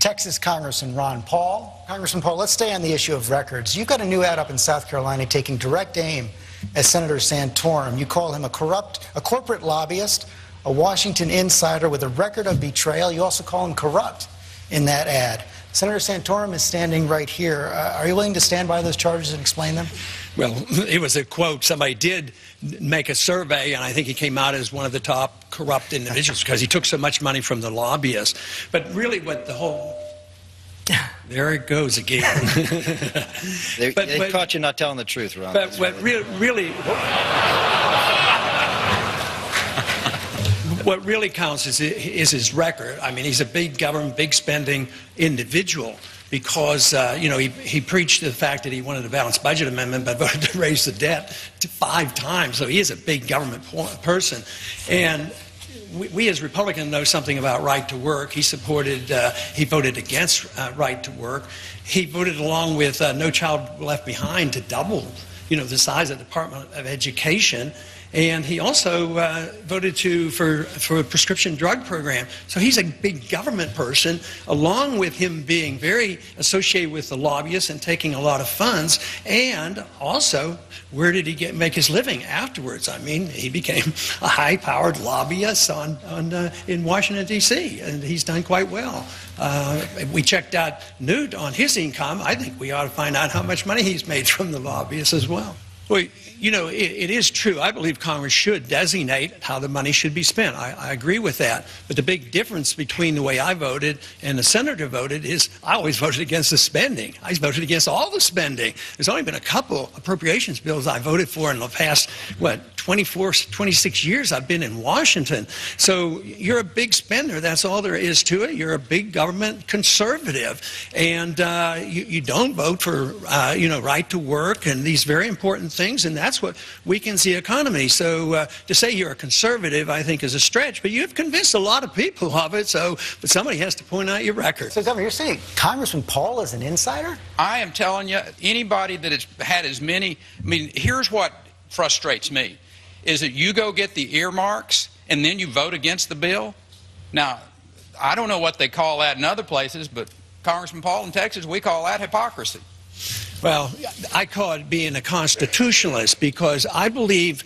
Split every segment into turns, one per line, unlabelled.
Texas Congressman Ron Paul. Congressman Paul, let's stay on the issue of records. You've got a new ad up in South Carolina taking direct aim at Senator Santorum. You call him a corporate lobbyist, a Washington insider with a record of betrayal. You also call him corrupt in that ad. Senator Santorum is standing right here. Are you willing to stand by those charges and explain them?
Well, it was a quote. Somebody did make a survey, and I think he came out as one of the top corrupt individuals because he took so much money from the lobbyists. But really what the whole... There it goes again.
They caught you not telling the truth, Ron.
But what what really counts is his record. I mean, he's a big government, big spending individual because, you know, he preached the fact that he wanted a balanced budget amendment but voted to raise the debt to 5 times. So he is a big government person. And we as Republicans know something about right to work. He voted against right to work. He voted along with No Child Left Behind to double, you know, the size of the Department of Education. And he also voted for a prescription drug program. So he's a big government person, along with him being very associated with the lobbyists and taking a lot of funds. And also, where did he make his living afterwards? I mean, he became a high-powered lobbyist in Washington, D.C., and he's done quite well. We checked out Newt on his income. I think we ought to find out how much money he's made from the lobbyists as well. Well, you know, it is true. I believe Congress should designate how the money should be spent. I agree with that. But the big difference between the way I voted and the senator voted is I always voted against the spending. I voted against all the spending. There's only been a couple appropriations bills I voted for in the past, 26 years I've been in Washington. So you're a big spender. That's all there is to it. You're a big government conservative. And you don't vote for, you know, right to work and these very important things. And that's what weakens the economy. So to say you're a conservative, I think, is a stretch. But you've convinced a lot of people of it. But somebody has to point out your record.
So, Governor, you're saying Congressman Paul is an insider?
I am telling you, anybody that has had as many... I mean, here's what frustrates me, is that you go get the earmarks and then you vote against the bill. Now, I don't know what they call that in other places, but Congressman Paul in Texas, we call that hypocrisy.
Well, I call it being a constitutionalist because I believe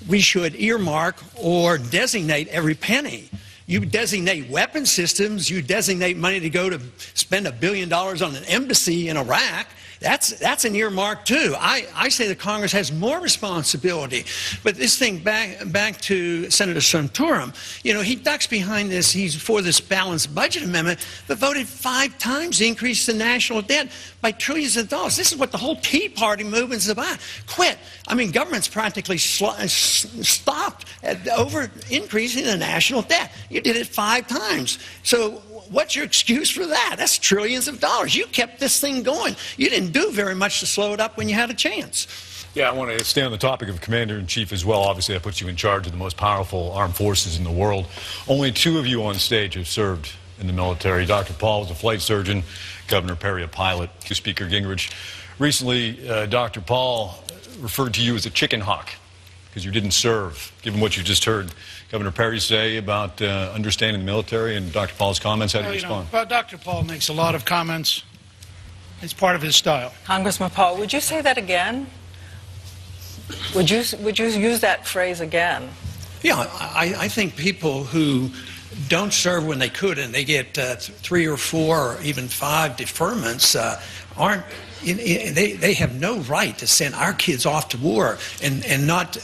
we should earmark or designate every penny. You designate weapon systems, you designate money to go to spend $1 billion on an embassy in Iraq. That's an earmark too. I say that Congress has more responsibility. But this thing, back to Senator Santorum, you know, he ducks behind this. He's for this balanced budget amendment, but voted 5 times to increase the national debt by trillions of dollars. This is what the whole Tea Party movement is about. Quit. I mean, government's practically stopped at over increasing the national debt. You did it 5 times. So what's your excuse for that? That's trillions of dollars. You kept this thing going. You didn't do very much to slow it up when you had a chance.
Yeah, I want to stay on the topic of Commander-in-Chief as well. Obviously, that puts you in charge of the most powerful armed forces in the world. Only 2 of you on stage have served in the military. Dr. Paul was a flight surgeon, Governor Perry a pilot. Speaker Gingrich, recently Dr. Paul referred to you as a chicken hawk because you didn't serve. Given what you just heard Governor Perry say about understanding the military and Dr. Paul's comments, how do you respond?
Well, Dr. Paul makes a lot of comments. It's part of his style.
Congressman Paul, would you say that again? Would you use that phrase again?
Yeah, I think people who don't serve when they could and they get 3 or 4 or even 5 deferments aren't. They have no right to send our kids off to war and not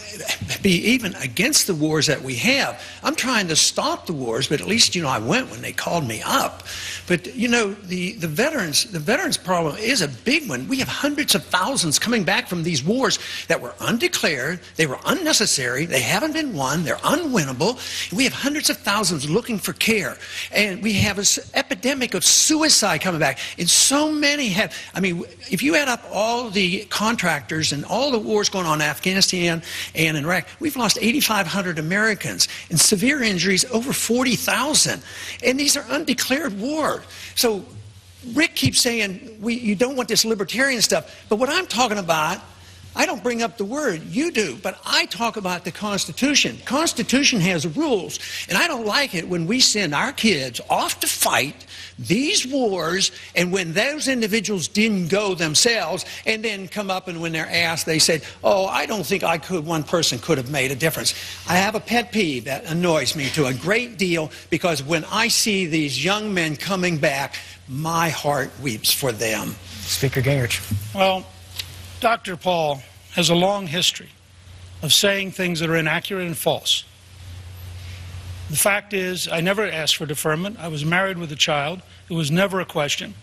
be even against the wars that we have. I'm trying to stop the wars, but at least, you know, I went when they called me up. But, you know, the veterans problem is a big one. We have hundreds of thousands coming back from these wars that were undeclared, they were unnecessary, they haven't been won, they're unwinnable. We have hundreds of thousands looking for care. And we have an epidemic of suicide coming back. And so many have, I mean, if you add up all the contractors and all the wars going on in Afghanistan and in Iraq, we've lost 8,500 Americans and severe injuries over 40,000. And these are undeclared wars. So Rick keeps saying you don't want this libertarian stuff. But what I'm talking about I don't bring up the word, you do, but I talk about the Constitution. The Constitution has rules, and I don't like it when we send our kids off to fight these wars, and when those individuals didn't go themselves, and then come up and when they're asked, they said, oh, I don't think one person could have made a difference. I have a pet peeve that annoys me to a great deal, because when I see these young men coming back, my heart weeps for them.
Speaker Gingrich.
Well, Dr. Paul has a long history of saying things that are inaccurate and false. The fact is, I never asked for deferment. I was married with a child. It was never a question.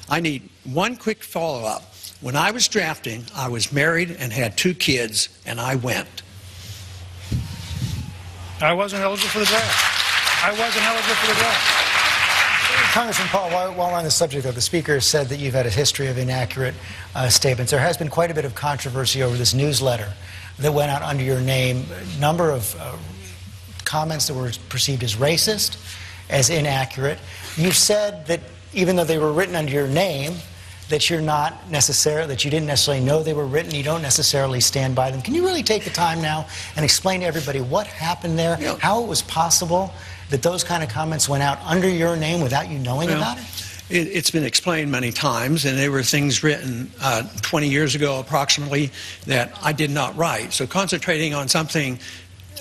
I need one quick follow-up. When I was drafting, I was married and had 2 kids, and I went.
I wasn't eligible for the draft. I wasn't eligible for the draft.
Congressman Paul, while we're on the subject, though, the Speaker has said that you've had a history of inaccurate statements. There has been quite a bit of controversy over this newsletter that went out under your name. A number of comments that were perceived as racist, as inaccurate. You've said that even though they were written under your name, that you didn't necessarily know they were written, you don't necessarily stand by them. Can you really take the time now and explain to everybody what happened there, how it was possible that those kind of comments went out under your name without you knowing about it?
It's been explained many times, and there were things written 20 years ago approximately that I did not write. So concentrating on something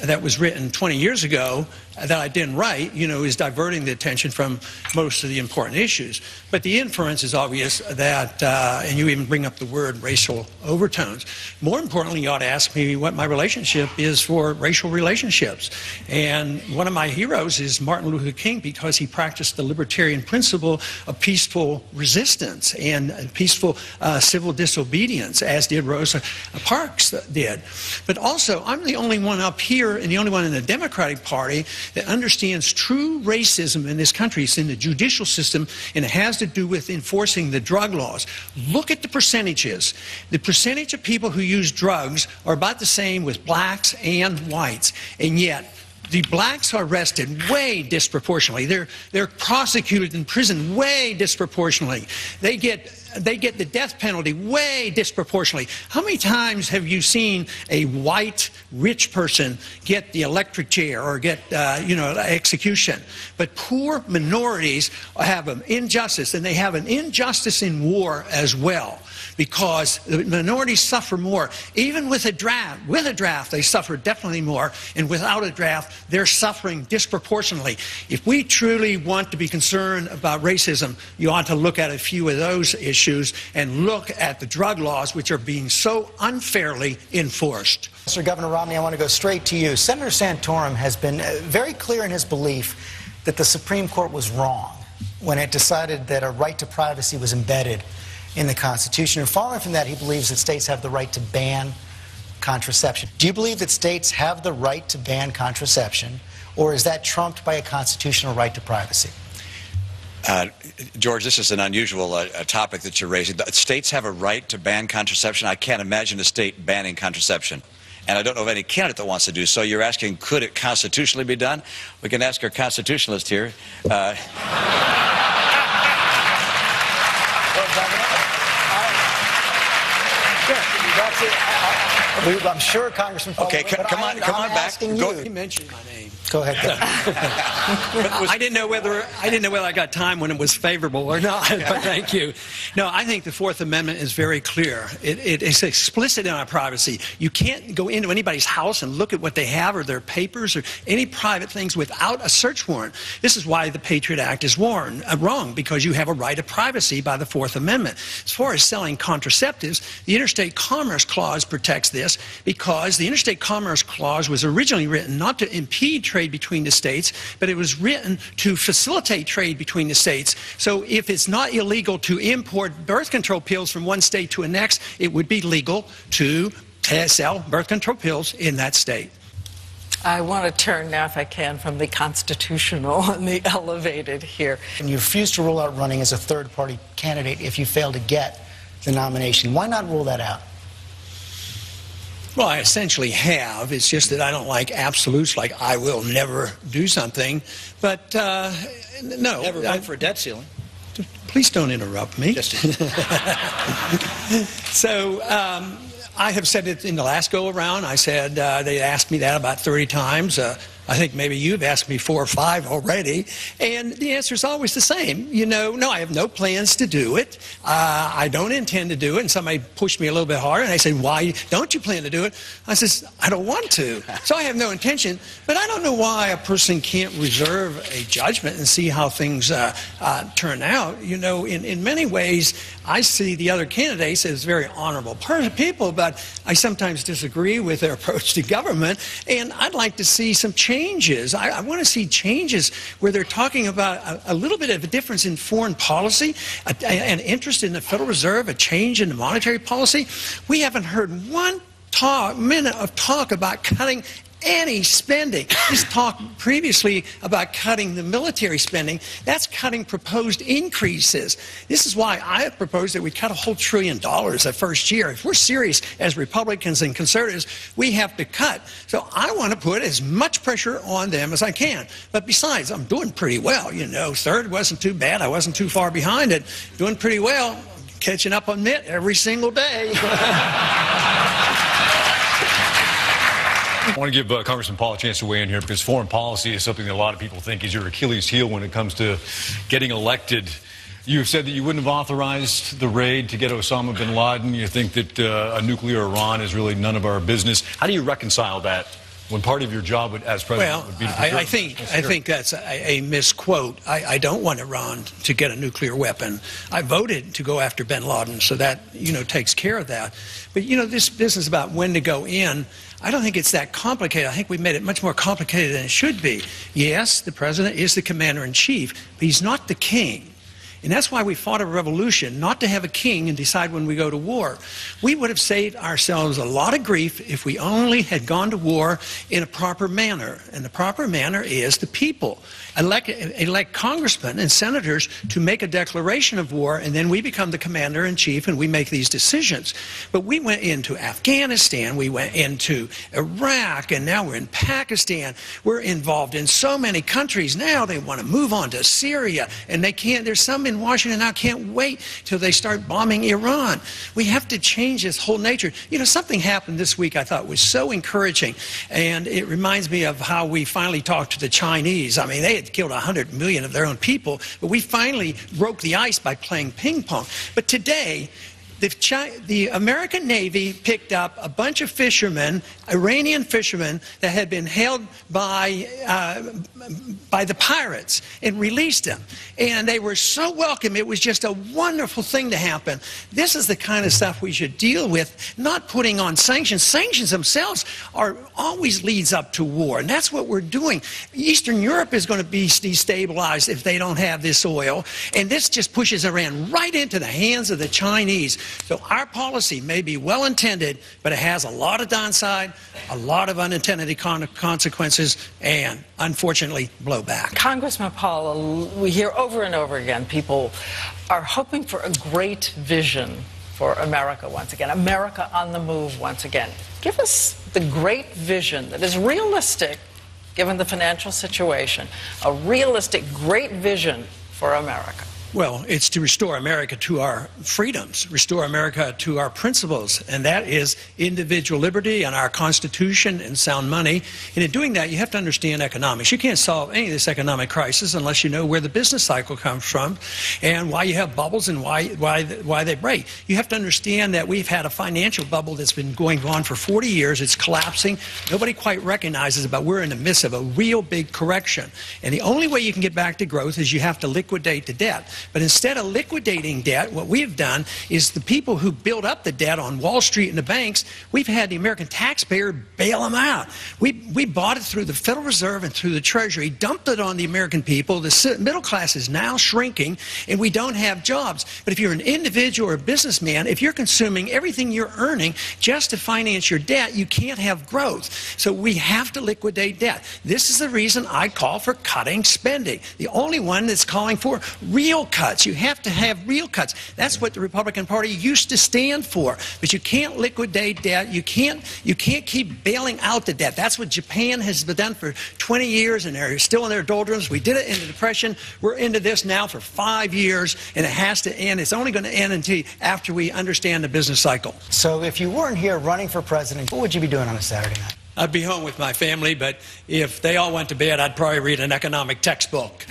that was written 20 years ago that I didn't write, is diverting the attention from most of the important issues. But the inference is obvious that, and you even bring up the word racial overtones. More importantly, you ought to ask me what my relationship is for racial relationships. And one of my heroes is Martin Luther King, because he practiced the libertarian principle of peaceful resistance and peaceful civil disobedience, as did Rosa Parks did. But also, I'm the only one up here and the only one in the Democratic Party that understands true racism in this country. It's in the judicial system, and it has to do with enforcing the drug laws. Look at the percentages. The percentage of people who use drugs are about the same with blacks and whites, and yet the blacks are arrested way disproportionately. They're prosecuted in prison way disproportionately. They get the death penalty way disproportionately. How many times have you seen a white rich person get the electric chair or get execution? But poor minorities have an injustice, and they have an injustice in war as well, because the minorities suffer more. Even with a draft, they suffer definitely more, and without a draft, they're suffering disproportionately. If we truly want to be concerned about racism, you ought to look at a few of those issues and look at the drug laws, which are being so unfairly enforced.
Mr. Governor Romney, I want to go straight to you. Senator Santorum has been very clear in his belief that the Supreme Court was wrong when it decided that a right to privacy was embedded in the Constitution. And following from that, he believes that states have the right to ban contraception. Do you believe that states have the right to ban contraception, or is that trumped by a constitutional right to privacy?
George, this is an unusual topic that you're raising. States have a right to ban contraception. I can't imagine a state banning contraception. And I don't know of any candidate that wants to do so. You're asking, could it constitutionally be done? We can ask our constitutionalist here.
I'm sure Congressman Paul.
Okay, come on back.
He mentioned my name.
Go ahead.
I didn't know whether I got time when it was favorable or not. But thank you. No, I think the Fourth Amendment is very clear. It is explicit in our privacy. You can't go into anybody's house and look at what they have or their papers or any private things without a search warrant. This is why the Patriot Act is wrong, because you have a right of privacy by the Fourth Amendment. As far as selling contraceptives, the Interstate Commerce Clause protects this, because the Interstate Commerce Clause was originally written not to impede trade between the states, but it was written to facilitate trade between the states. So if it's not illegal to import birth control pills from one state to the next, it would be legal to sell birth control pills in that state.
I want to turn now, if I can, from the constitutional and the elevated here.
And you refuse to rule out running as a third-party candidate if you fail to get the nomination. Why not rule that out?
Well, I essentially have. It's just that I don't like absolutes, like I will never do something. But no.
Never vote for a debt ceiling.
Please don't interrupt me. So I have said it in the last go-around. I said they asked me that about 30 times. I think maybe you've asked me 4 or 5 already. And the answer is always the same. You know, no, I have no plans to do it. I don't intend to do it. And somebody pushed me a little bit harder, and they said, why don't you plan to do it? I says, I don't want to. So I have no intention. But I don't know why a person can't reserve a judgment and see how things turn out. You know, in many ways, I see the other candidates as very honorable people, but I sometimes disagree with their approach to government. And I'd like to see some changes. I want to see changes where they're talking about a little bit of a difference in foreign policy, an interest in the Federal Reserve, a change in the monetary policy. We haven't heard one minute of talk about cutting any spending. This talk previously about cutting the military spending, that's cutting proposed increases. This is why I have proposed that we cut a whole $1 trillion the first year. If we're serious as Republicans and conservatives, we have to cut. So I want to put as much pressure on them as I can. But besides, I'm doing pretty well. You know, third wasn't too bad. I wasn't too far behind it. Doing pretty well. Catching up on Mitt every single day.
I want to give Congressman Paul a chance to weigh in here because foreign policy is something that a lot of people think is your Achilles heel when it comes to getting elected. You've said that you wouldn't have authorized the raid to get Osama bin Laden. You think that a nuclear Iran is really none of our business. How do you reconcile that when part of your job as president would be to
I think that's a misquote. I don't want Iran to get a nuclear weapon. I voted to go after bin Laden, so that, you know, takes care of that. But, you know, this business about when to go in, I don't think it's that complicated. I think we've made it much more complicated than it should be. Yes, the president is the commander-in-chief, but he's not the king. And that's why we fought a revolution, not to have a king and decide when we go to war. We would have saved ourselves a lot of grief if we only had gone to war in a proper manner. And the proper manner is the people elect congressmen and senators to make a declaration of war, and then we become the commander-in-chief and we make these decisions. But we went into Afghanistan, we went into Iraq, and now we're in Pakistan. We're involved in so many countries. Now they want to move on to Syria, and they can't. There's some in Washington now can't wait till they start bombing Iran. We have to change this whole nature. You know, something happened this week I thought was so encouraging, and it reminds me of how we finally talked to the Chinese. I mean, they had killed 100 million of their own people, but we finally broke the ice by playing ping pong. But today, the American Navy picked up a bunch of fishermen, Iranian fishermen, that had been held by the pirates and released them. And they were so welcome. It was just a wonderful thing to happen. This is the kind of stuff we should deal with, not putting on sanctions. Sanctions themselves always leads up to war, and that's what we're doing. Eastern Europe is going to be destabilized if they don't have this oil, and this just pushes Iran right into the hands of the Chinese. So our policy may be well-intended, but it has a lot of downside, a lot of unintended consequences, and unfortunately, blowback.
Congressman Paul, we hear over and over again people are hoping for a great vision for America once again, America on the move once again. Give us the great vision that is realistic, given the financial situation, a realistic, great vision for America.
Well, it's to restore America to our freedoms, restore America to our principles, and that is individual liberty and our Constitution and sound money. And in doing that, you have to understand economics. You can't solve any of this economic crisis unless you know where the business cycle comes from and why you have bubbles and why they break. You have to understand that we've had a financial bubble that's been going on for 40 years. It's collapsing. Nobody quite recognizes it, but we're in the midst of a real big correction. And the only way you can get back to growth is you have to liquidate the debt. But instead of liquidating debt, what we have done is the people who build up the debt on Wall Street and the banks, we've had the American taxpayer bail them out. We bought it through the Federal Reserve and through the Treasury, dumped it on the American people. The middle class is now shrinking, and we don't have jobs. But if you're an individual or a businessman, if you're consuming everything you're earning just to finance your debt, you can't have growth. So we have to liquidate debt. This is the reason I call for cutting spending. The only one that's calling for real cuts. You have to have real cuts. That's what the Republican Party used to stand for. But you can't liquidate debt. You can't keep bailing out the debt. That's what Japan has done for 20 years, and they're still in their doldrums. We did it in the Depression. We're into this now for 5 years, and it has to end. It's only going to end until after we understand the business cycle.
So if you weren't here running for president, what would you be doing on a Saturday night?
I'd be home with my family, but if they all went to bed, I'd probably read an economic textbook.